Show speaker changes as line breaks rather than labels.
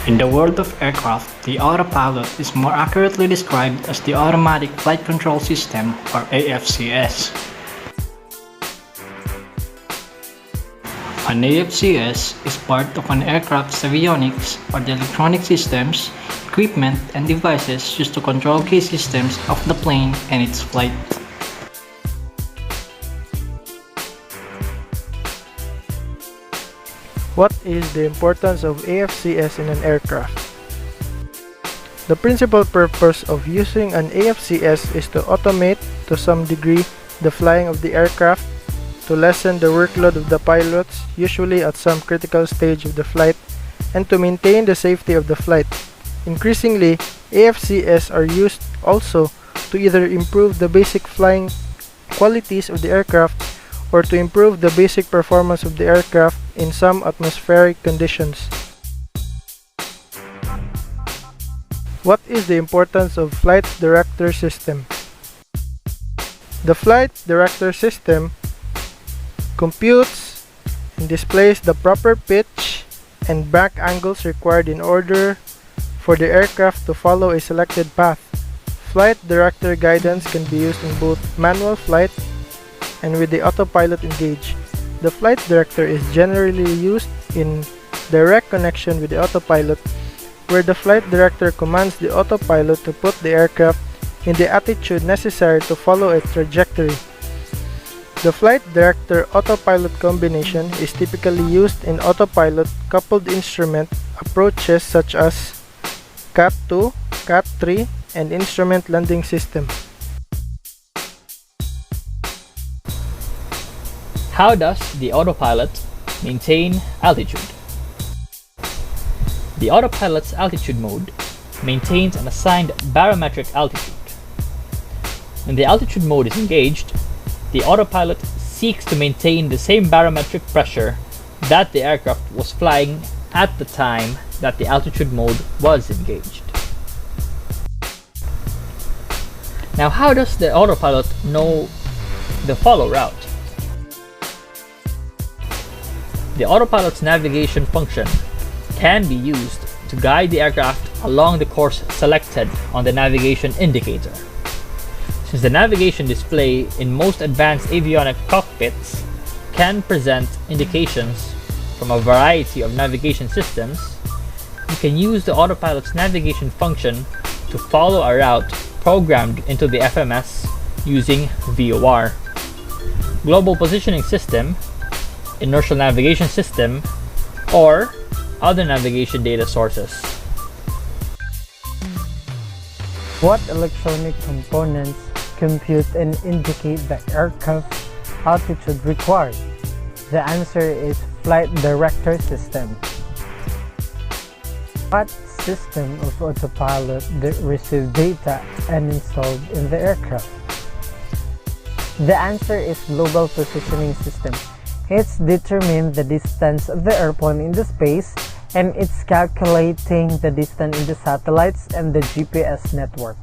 In the world of aircraft, the autopilot is more accurately described as the Automatic Flight Control System, or AFCS. An AFCS is part of an aircraft's avionics, or the electronic systems, equipment, and devices used to control key systems of the plane and its flight.
What is the importance of AFCS in an aircraft? The principal purpose of using an AFCS is to automate, to some degree, the flying of the aircraft, to lessen the workload of the pilots, usually at some critical stage of the flight, and to maintain the safety of the flight. Increasingly, AFCS are used also to either improve the basic flying qualities of the aircraft or to improve the basic performance of the aircraft in some atmospheric conditions. What is the importance of Flight Director System? The Flight Director System computes and displays the proper pitch and back angles required in order for the aircraft to follow a selected path. Flight Director guidance can be used in both manual flight and with the autopilot engaged. The flight director is generally used in direct connection with the autopilot, where the flight director commands the autopilot to put the aircraft in the attitude necessary to follow a trajectory. The flight director autopilot combination is typically used in autopilot coupled instrument approaches such as CAT2, CAT3, and instrument landing system.
How does the autopilot maintain altitude? The autopilot's altitude mode maintains an assigned barometric altitude. When the altitude mode is engaged, the autopilot seeks to maintain the same barometric pressure that the aircraft was flying at the time that the altitude mode was engaged. Now, how does the autopilot know the follow route? The autopilot's navigation function can be used to guide the aircraft along the course selected on the navigation indicator. Since the navigation display in most advanced avionic cockpits can present indications from a variety of navigation systems, you can use the autopilot's navigation function to follow a route programmed into the FMS using VOR, Global Positioning System, Inertial Navigation System, or other navigation data sources.
What electronic components compute and indicate the aircraft altitude required? The answer is Flight Director System. What system of autopilot that receives data and installed in the aircraft? The answer is Global Positioning System. It's determined the distance of the airplane in the space, and it's calculating the distance in the satellites and the GPS network.